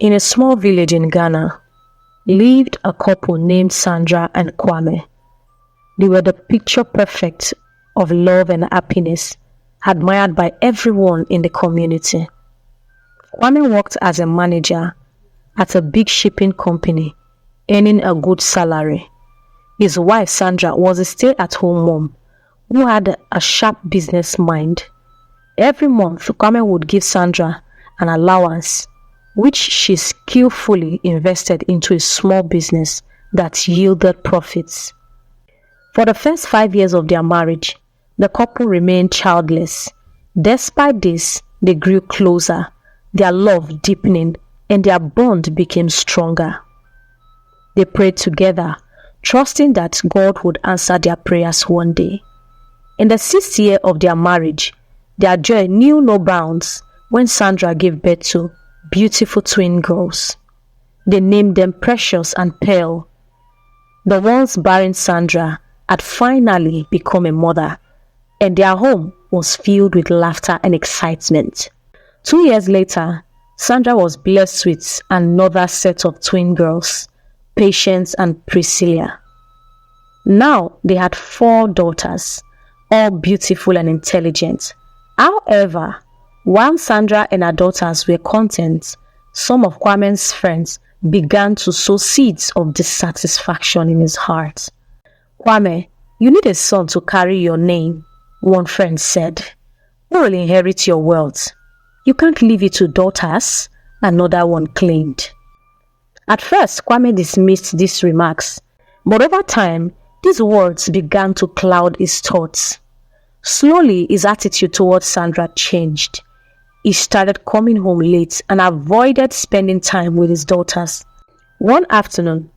In a small village in Ghana, lived a couple named Sandra and Kwame. They were the picture perfect of love and happiness, admired by everyone in the community. Kwame worked as a manager at a big shipping company, earning a good salary. His wife Sandra was a stay-at-home mom who had a sharp business mind. Every month, Kwame would give Sandra an allowance, which she skillfully invested into a small business that yielded profits. For the first 5 years of their marriage, the couple remained childless. Despite this, they grew closer, their love deepening, and their bond became stronger. They prayed together, trusting that God would answer their prayers one day. In the 6th year of their marriage, their joy knew no bounds when Sandra gave birth to beautiful twin girls. They named them Precious and Pearl. The once barren Sandra had finally become a mother, and their home was filled with laughter and excitement. 2 years later, Sandra was blessed with another set of twin girls, Patience and Priscilla. Now they had 4 daughters, all beautiful and intelligent. However, while Sandra and her daughters were content, some of Kwame's friends began to sow seeds of dissatisfaction in his heart. "Kwame, you need a son to carry your name," one friend said. "Who will inherit your wealth? You can't leave it to daughters," another one claimed. At first, Kwame dismissed these remarks, but over time, these words began to cloud his thoughts. Slowly, his attitude towards Sandra changed. He started coming home late and avoided spending time with his daughters. One afternoon,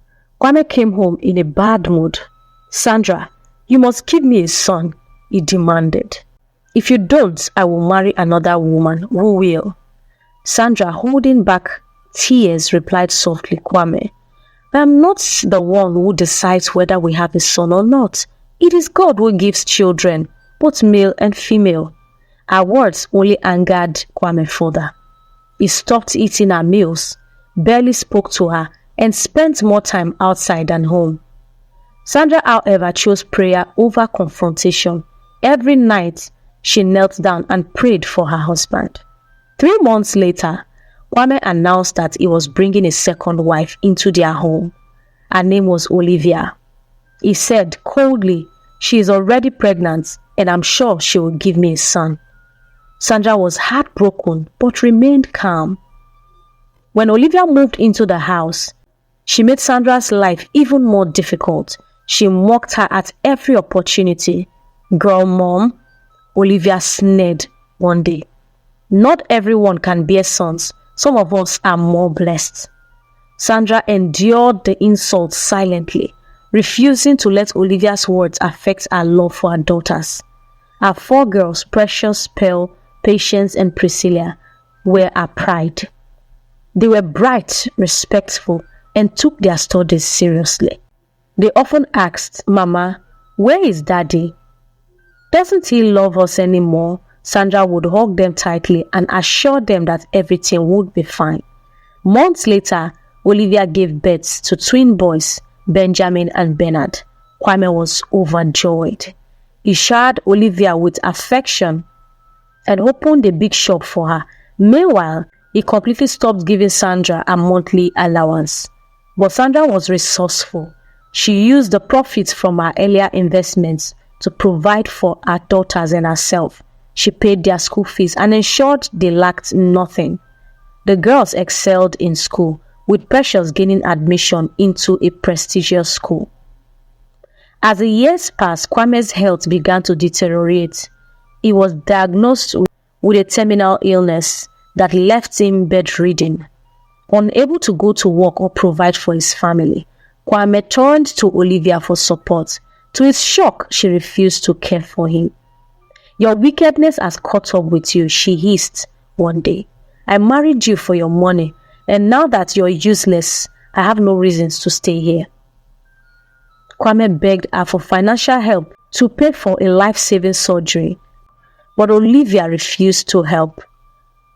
Kwame came home in a bad mood. "Sandra, you must give me a son," he demanded. "If you don't, I will marry another woman who will." Sandra, holding back tears, replied softly, "Kwame, I am not the one who decides whether we have a son or not. It is God who gives children, both male and female." Her words only angered Kwame further. He stopped eating her meals, barely spoke to her, and spent more time outside than home. Sandra, however, chose prayer over confrontation. Every night, she knelt down and prayed for her husband. 3 months later, Kwame announced that he was bringing a second wife into their home. Her name was Olivia. He said coldly, "She is already pregnant, and I'm sure she will give me a son." Sandra was heartbroken but remained calm. When Olivia moved into the house, she made Sandra's life even more difficult. She mocked her at every opportunity. "Girl, Mom," Olivia sneered one day. "Not everyone can bear sons. Some of us are more blessed." Sandra endured the insults silently, refusing to let Olivia's words affect her love for her daughters. Her 4 girls, Precious, Pearl, Patience, and Priscilla, were her pride. They were bright, respectful, and took their studies seriously. They often asked, "Mama, where is Daddy? Doesn't he love us anymore?" Sandra would hug them tightly and assure them that everything would be fine. Months later, Olivia gave birth to twin boys, Benjamin and Bernard. Kwame was overjoyed. He showered Olivia with affection and opened a big shop for her. Meanwhile, he completely stopped giving Sandra a monthly allowance. But Sandra was resourceful. She used the profits from her earlier investments to provide for her daughters and herself. She paid their school fees and ensured they lacked nothing. The girls excelled in school, with Precious gaining admission into a prestigious school. As the years passed, Kwame's health began to deteriorate. He was diagnosed with a terminal illness that left him bedridden. Unable to go to work or provide for his family, Kwame turned to Olivia for support. To his shock, she refused to care for him. "Your wickedness has caught up with you," she hissed one day. "I married you for your money, and now that you're useless, I have no reasons to stay here." Kwame begged her for financial help to pay for a life-saving surgery, but Olivia refused to help.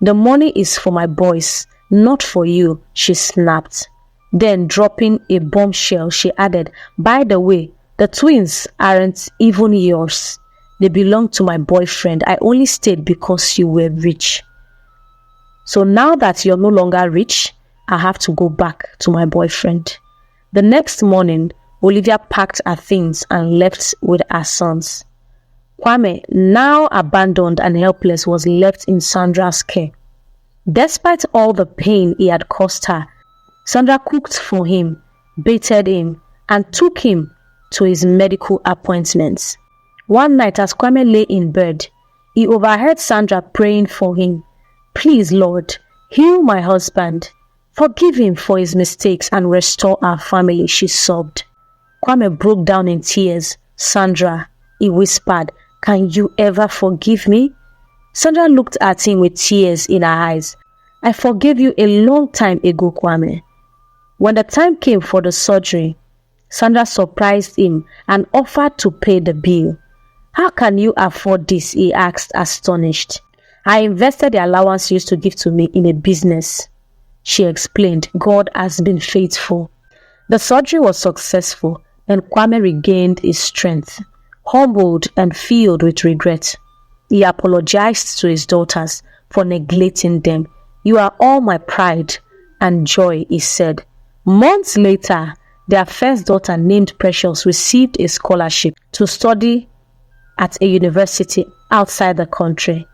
"The money is for my boys, Not for you, she snapped. Then, dropping a bombshell, she added, by the way, the twins aren't even yours. They belong to my boyfriend. I only stayed because you were rich. So now that you're no longer rich, I have to go back to my boyfriend. The next morning, Olivia packed her things and left with her sons. Kwame, now abandoned and helpless, was left in Sandra's care. Despite all the pain he had caused her, Sandra cooked for him, bathed him, and took him to his medical appointments. One night as Kwame lay in bed, he overheard Sandra praying for him. Please, Lord, heal my husband. Forgive him for his mistakes and restore our family, she sobbed. Kwame broke down in tears. Sandra, he whispered, can you ever forgive me? Sandra looked at him with tears in her eyes. I forgave you a long time ago, Kwame. When the time came for the surgery, Sandra surprised him and offered to pay the bill. How can you afford this? He asked, astonished. I invested the allowance you used to give to me in a business, she explained. God has been faithful. The surgery was successful and Kwame regained his strength. Humbled and filled with regret, he apologized to his daughters for neglecting them. You are all my pride and joy, he said. Months later, their first daughter, named Precious, received a scholarship to study at a university outside the country.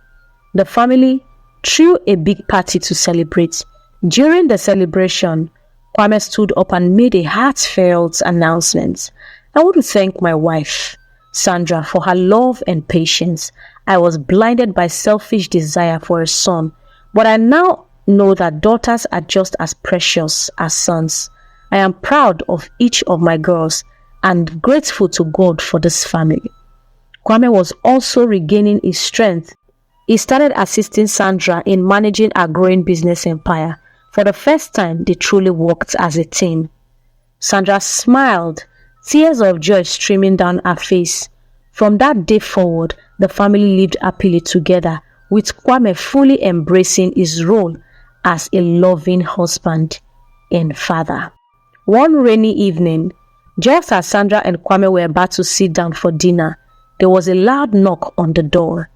The family threw a big party to celebrate. During the celebration, Kwame stood up and made a heartfelt announcement. I want to thank my wife, Sandra, for her love and patience. I was blinded by selfish desire for a son, but I now know that daughters are just as precious as sons. I am proud of each of my girls and grateful to God for this family. Kwame was also regaining his strength. He started assisting Sandra in managing her growing business empire. For the first time, they truly worked as a team. Sandra smiled, tears of joy streaming down her face. From that day forward, the family lived happily together, with Kwame fully embracing his role as a loving husband and father. One rainy evening, just as Sandra and Kwame were about to sit down for dinner, there was a loud knock on the door.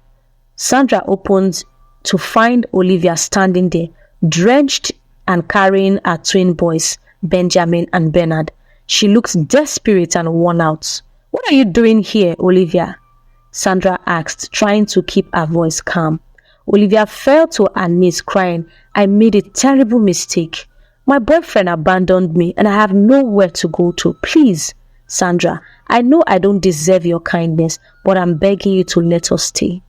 Sandra opened to find Olivia standing there, drenched and carrying her twin boys, Benjamin and Bernard. She looked desperate and worn out. What are you doing here, Olivia? Sandra asked, trying to keep her voice calm. Olivia fell to her knees crying, I made a terrible mistake. My boyfriend abandoned me and I have nowhere to go to. Please, Sandra, I know I don't deserve your kindness, but I'm begging you to let us stay.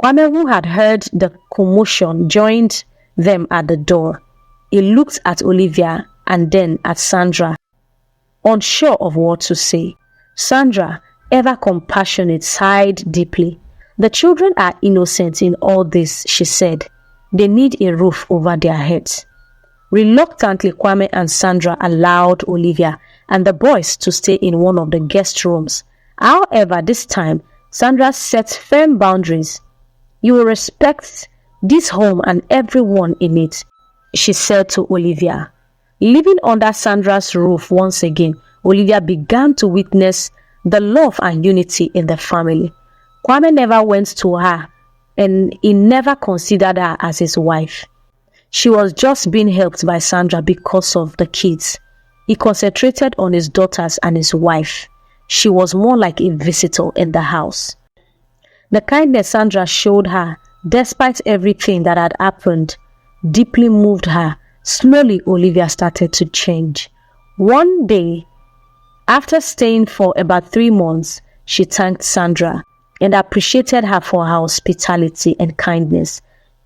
Kwame, who had heard the commotion, joined them at the door. He looked at Olivia and then at Sandra, unsure of what to say. Sandra, ever compassionate, sighed deeply. The children are innocent in all this, she said. They need a roof over their heads. Reluctantly, Kwame and Sandra allowed Olivia and the boys to stay in one of the guest rooms. However, this time, Sandra set firm boundaries. You will respect this home and everyone in it, she said to Olivia. Living under Sandra's roof once again, Olivia began to witness the love and unity in the family. Kwame never went to her and he never considered her as his wife. She was just being helped by Sandra because of the kids. He concentrated on his daughters and his wife. She was more like a visitor in the house. The kindness Sandra showed her, despite everything that had happened, deeply moved her. Slowly, Olivia started to change. One day, after staying for about 3 months, she thanked Sandra and appreciated her for her hospitality and kindness.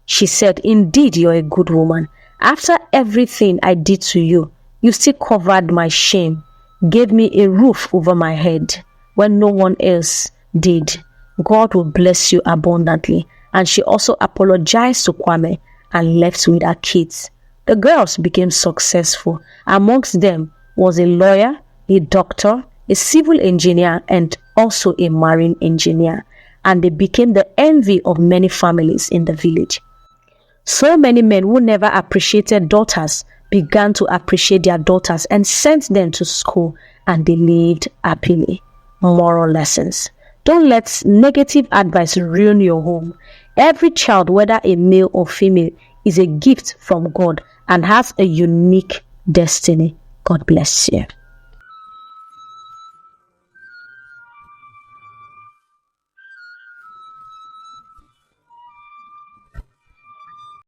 She said, indeed, you're a good woman. After everything I did to you, you still covered my shame, gave me a roof over my head when no one else did. God will bless you abundantly. And she also apologized to Kwame and left with her kids. The girls became successful. Amongst them was a lawyer, a doctor, a civil engineer, and also a marine engineer. And they became the envy of many families in the village. So many men who never appreciated daughters began to appreciate their daughters and sent them to school, and they lived happily. Moral lessons. Don't let negative advice ruin your home. Every child, whether a male or female, is a gift from God and has a unique destiny. God bless you.